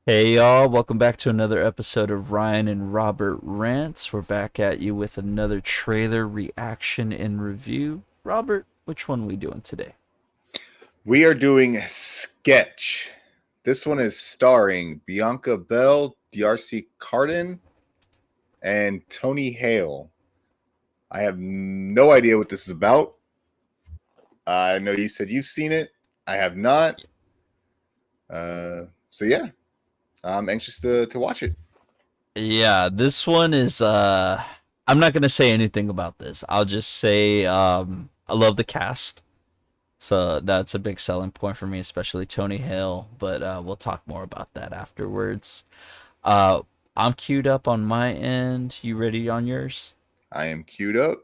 Hey y'all, welcome back to another episode of Ryan and Robert Rants. We're back at you with another trailer reaction and review. Robert, which one are we doing today? We are doing Sketch. This one is starring Bianca Bell, D'Arcy Carden, and Tony Hale. I have no idea what this is about. I know you said you've seen it. I have not. So yeah, I'm anxious to watch it. Yeah, this one is I'm not gonna say anything about this. I'll just say I love the cast. So that's a big selling point for me, especially Tony Hale, but we'll talk more about that afterwards. Uh I'm queued up on my end. You ready on yours? I am queued up.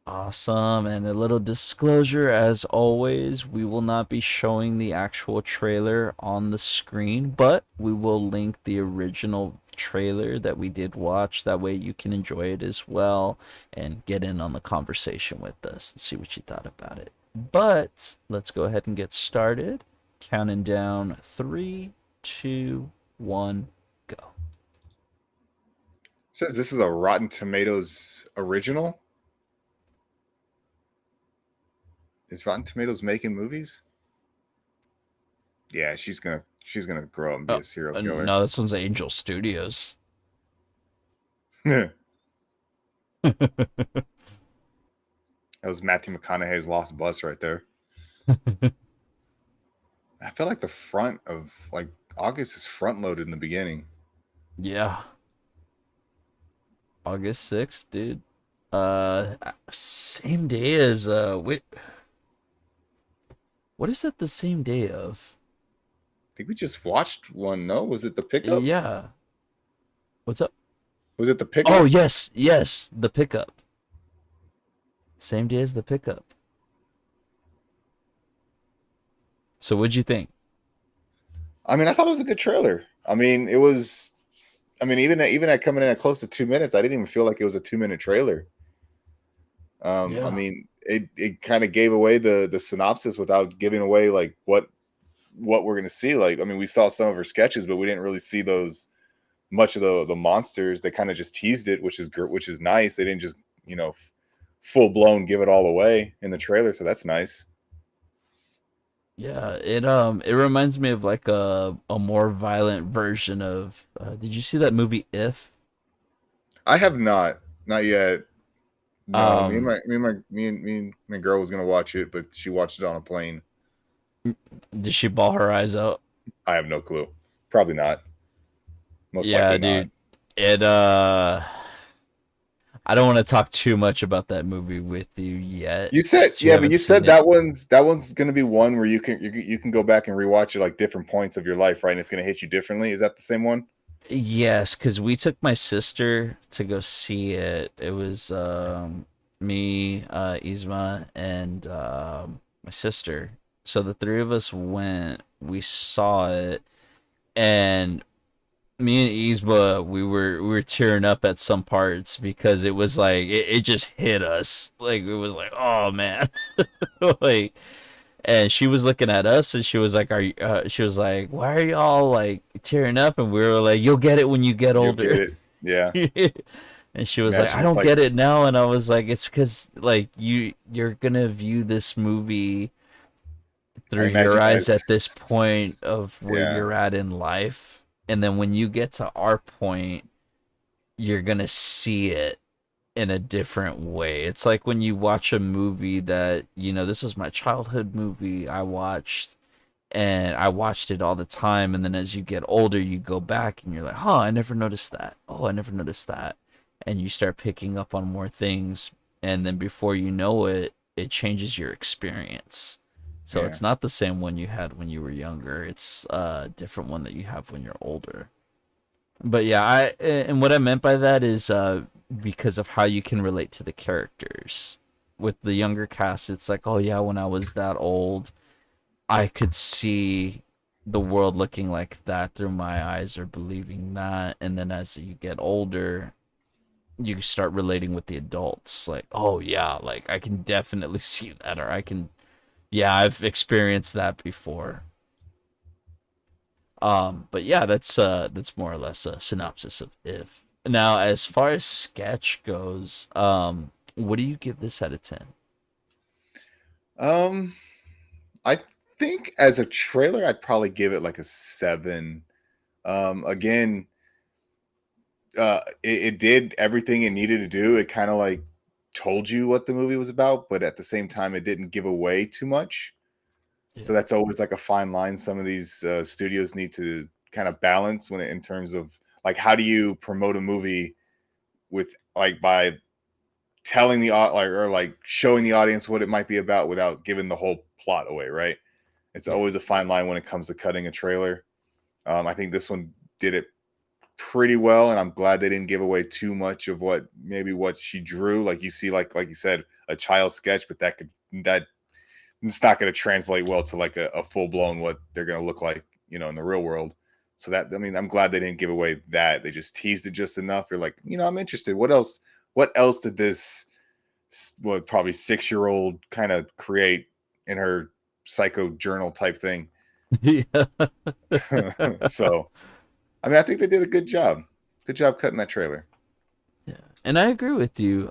Awesome. And a little disclosure, as always, we will not be showing the actual trailer on the screen, but we will link the original trailer that we did watch. That way you can enjoy it as well and get in on the conversation with us and see what you thought about it. But let's go ahead and get started. Counting down three, two, one, go. It says this is a Rotten Tomatoes original. Is Rotten Tomatoes making movies? Yeah, she's gonna grow up and be Oh, a serial killer. no, this one's Angel Studios. That was Matthew McConaughey's Lost Bus right there. I feel like the front of like August is front loaded in the beginning. Yeah. August 6th, dude. Same day as wait, what is it the same day of? I think we just watched one. No, was it the pickup? Yeah. What's up? Was it the Oh, pickup? yes, yes, the pickup. Same day as the pickup. So what'd you think? I mean, I thought it was a good trailer. I mean, it was. I mean, even at coming in at close to 2 minutes, I didn't even feel like it was a 2 minute trailer. I Yeah. mean, it kind of gave away the synopsis without giving away like what we're gonna see. Like, I mean, we saw some of her sketches, but we didn't really see those much of the monsters. They kind of just teased it, which is nice. They didn't just full blown give it all away in the trailer, so that's nice. Yeah, it reminds me of like a more violent version of did you see that movie If? I have not yet. No, Um me and my girl was gonna watch it, but she watched it on a plane. did she ball her eyes out? I have no clue. Probably not. Most Yeah, likely not. dude. It I don't want to talk too much about that movie with you yet You said since you yeah, but haven't you seen said it. that one's gonna be one where you can go back and rewatch it like different points of your life, right? And it's gonna hit you differently. Is that the same one? Yes, because we took my sister to go see it. It was me, Isma, and my sister. So the three of us went. We saw it, and me and Isma, we were tearing up at some parts because it was like it just hit us. Like it was like, oh man, like and she was looking at us and she was like are you she was like why are y'all like tearing up and we were like you'll get it when you get You'll get older. it. Yeah. And she was like I Imagine it's don't like get it now and I was like it's because like you're gonna view this movie I through your imagine eyes at this point as of where yeah. you're at in life, and then when you get to our point you're gonna see it in a different way. It's like when you watch a movie that, this was my childhood movie I watched and I watched it all the time. And then as you get older, you go back and you're like, huh, I never noticed that. Oh, I never noticed that. And you start picking up on more things. And then before you know it, it changes your experience. So Yeah. it's not the same one you had when you were younger. It's a different one that you have when you're older. But yeah, and what I meant by that is because of how you can relate to the characters. With the younger cast, it's like, oh yeah, when I was that old, I could see the world looking like that through my eyes or believing that. And then as you get older, you start relating with the adults. Like, oh yeah, like I can definitely see that, or I can, yeah, I've experienced that before. But yeah, that's more or less a synopsis of If. Now, as far as sketch goes, what do you give this out of 10? Um, I think as a trailer, I'd probably give it like a 7. Again, it did everything it needed to do. It kind of like told you what the movie was about, but at the same time, it didn't give away too much. So Yeah. that's always like a fine line. Some of these studios need to kind of balance when it, in terms of like how do you promote a movie with like by telling the like or like showing the audience what it might be about without giving the whole plot away, right? It's Yeah. always a fine line when it comes to cutting a trailer. I think this one did it pretty well, and I'm glad they didn't give away too much of what maybe what she drew. Like you see, like you said, a child sketch, but that it's not going to translate well to like a full blown what they're going to look like, in the real world. So that I mean, I'm glad they didn't give away that. They just teased it just enough. You're like, I'm interested. What else? What else did this what probably 6-year-old kind of create in her psycho journal type thing? Yeah. So I mean, I think they did a good job. Good job cutting that trailer. Yeah. And I agree with you.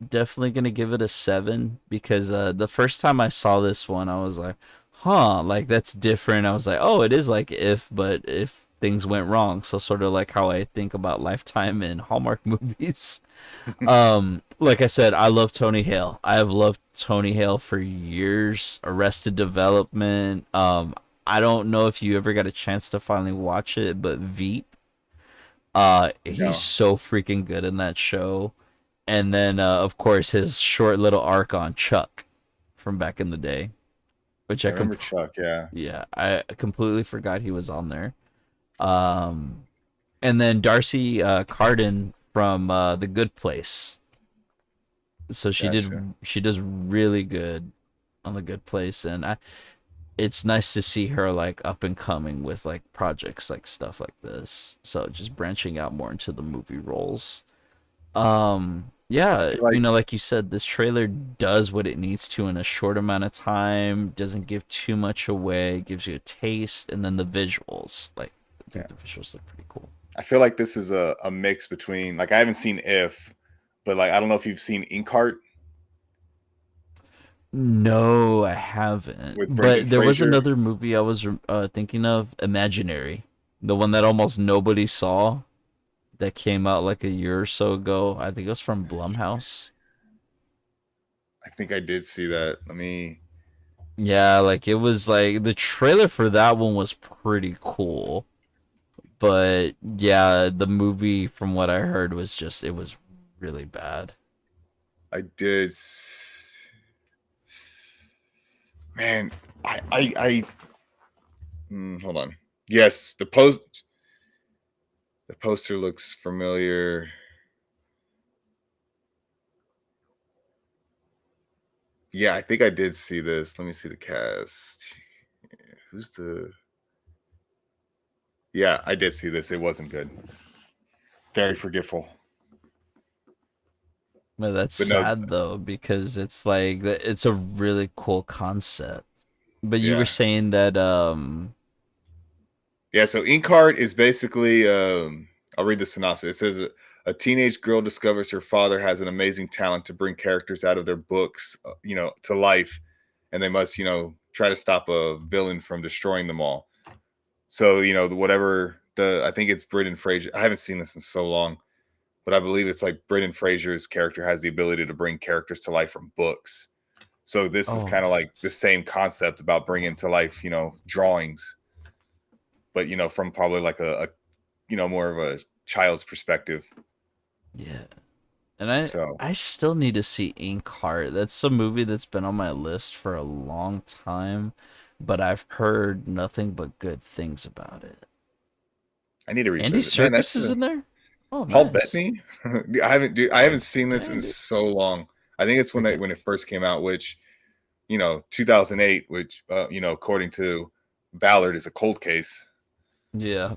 Definitely gonna give it a 7 because the first time I saw this one, I was like, huh, like that's different. I was like, oh, it is like If, but if things went wrong. So sort of like how I think about Lifetime and Hallmark movies. Like I said, I love Tony Hale. I have loved Tony Hale for years. Arrested Development. I don't know if you ever got a chance to finally watch it, but Veep. He's No, so freaking good in that show. And then, of course, his short little arc on Chuck from back in the day, which I remember Chuck. Yeah, yeah, I completely forgot he was on there. Um, and then D'Arcy Carden from The Good Place. So gotcha. she does really good on The Good Place, and it's nice to see her like up and coming with like projects like stuff like this. So just branching out more into the movie roles. I Yeah, feel like like you said, this trailer does what it needs to in a short amount of time, doesn't give too much away, gives you a taste, and then the visuals. Like, I yeah, think the visuals look pretty cool. I feel like this is a mix between like I haven't seen If, but like I don't know if you've seen Inkheart No, I haven't. with Brendan But there was Fraser. another movie I was thinking of, Imaginary, the one that almost nobody saw that came out like a year or so ago. I think it was from Blumhouse. I think I did see that. Let me. Yeah, like it was like the trailer for that one was pretty cool. But yeah, the movie from what I heard was just it was really bad. I did. Man, hold on. Yes, the poster looks familiar. Yeah, I think I did see this. Let me see the cast. Who's the? Yeah, I did see this. It wasn't good. Very forgetful. But that's But no, sad though because it's like it's a really cool concept. But you were yeah, saying that yeah. So Inkheart is basically. I'll read the synopsis. It says a teenage girl discovers her father has an amazing talent to bring characters out of their books, to life, and they must, try to stop a villain from destroying them all. So whatever the I think it's Brendan Fraser. I haven't seen this in so long, but I believe it's like Brendan Fraser's character has the ability to bring characters to life from books. So this is oh kind of like the same concept about bringing to life, drawings, but from probably like a more of a child's perspective. yeah. And I So I still need to see Inkheart. That's a movie that's been on my list for a long time, but I've heard nothing but good things about it. I need to Andy revisit. Man, Serkis that's is in there? Oh, Paul nice. Bettany. I haven't Oh, seen this dang, in dude. so long. I think it's Okay. when it first came out, which 2008, which according to Ballard is a cold case. Yeah.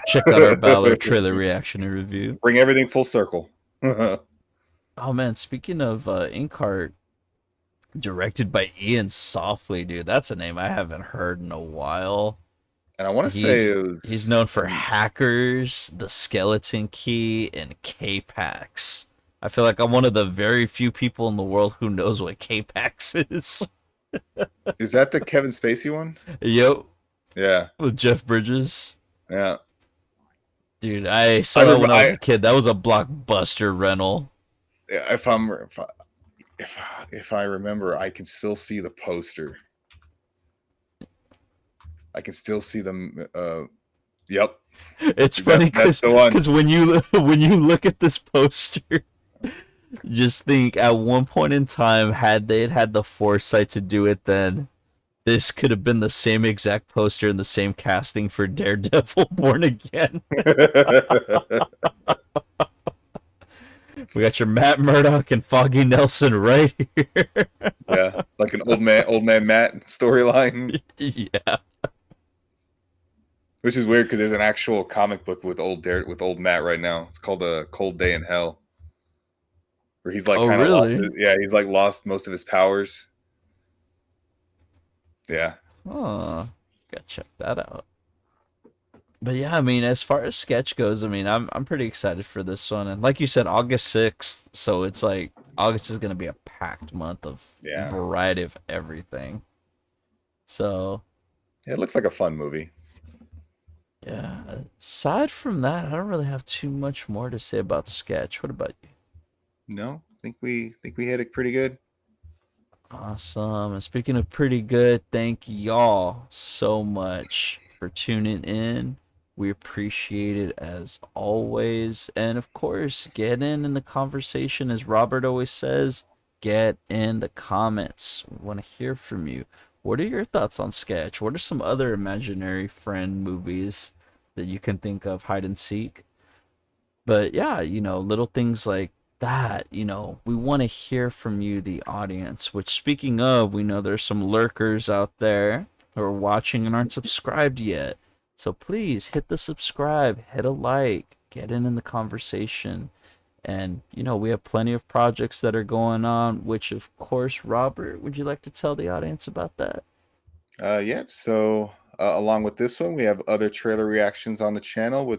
Check out our Ballard trailer reaction and review. Bring everything full circle. Oh man, speaking of Inkheart, directed by Ian Softly, dude. That's a name I haven't heard in a while. And I want to say He's it he's was known for Hackers, The Skeleton Key, and K-Pax. I feel like I'm one of the very few people in the world who knows what K-Pax is. is that the Kevin Spacey one? Yep, Yeah, with Jeff Bridges. yeah. Dude, I I saw that remember. when I was a kid. That was a blockbuster rental. If I'm if I remember, I can still see the poster. I can still see them. Yep, It's funny that's the one. because when you look at this poster, just think at one point in time, had they had the foresight to do it then, this could have been the same exact poster and the same casting for Daredevil Born Again. We got your Matt Murdock and Foggy Nelson right here. Yeah, like an old man Matt storyline, Yeah. which is weird because there's an actual comic book with with old Matt right now. It's called A Cold Day in Hell, where he's like Oh, kind of lost. really? Yeah, he's like lost most of his powers. Yeah, Oh, gotta check that out. But yeah, I mean, as far as sketch goes, I mean, I'm pretty excited for this one, and like you said, August 6th, so it's like August is gonna be a packed month of yeah. variety of everything. So It looks like a fun movie. yeah, aside from that, I don't really have too much more to say about sketch. What about you? No, think we hit it pretty good. Awesome. And speaking of pretty good, thank y'all so much for tuning in. We appreciate it as always. And of course, get in the conversation. As Robert always says, get in the comments. We want to hear from you. What are your thoughts on Sketch? What are some other imaginary friend movies that you can think of, hide and seek? But yeah, little things like that, we want to hear from you, the audience. Which, speaking of, we know there's some lurkers out there who are watching and aren't subscribed yet. So please hit the subscribe, hit a like, get in the conversation. And, we have plenty of projects that are going on, which, of course, Robert, would you like to tell the audience about that? Yep. So along with this one, we have other trailer reactions on the channel.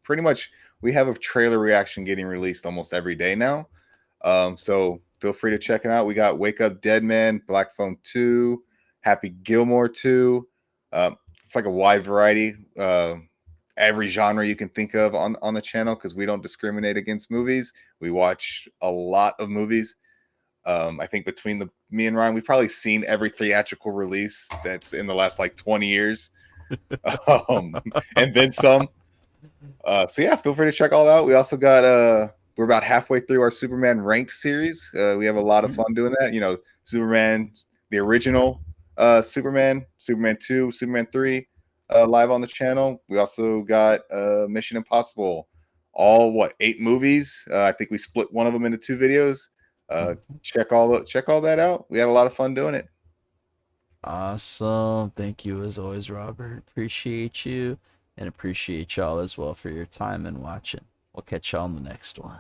Pretty much, we have a trailer reaction getting released almost every day now. So feel free to check it out. We got Wake Up Dead Man, Black Phone 2, Happy Gilmore 2. It's like a wide variety. Every genre you can think of on the channel because we don't discriminate against movies. We watch a lot of movies. I think between me and Ryan, we've probably seen every theatrical release that's in the last like 20 years, um, and then some. So yeah, feel free to check all out. We also got we're about halfway through our Superman ranked series. We have a lot of fun doing that. Superman, the original Superman, Superman 2, Superman 3, live on the channel. We also got Mission Impossible, all what 8 movies. I think we split one of them into 2 videos. Uh, check all that out. We had a lot of fun doing it. Awesome. Thank you as always, Robert. Appreciate you and appreciate y'all as well for your time and watching. We'll catch y'all on the next one.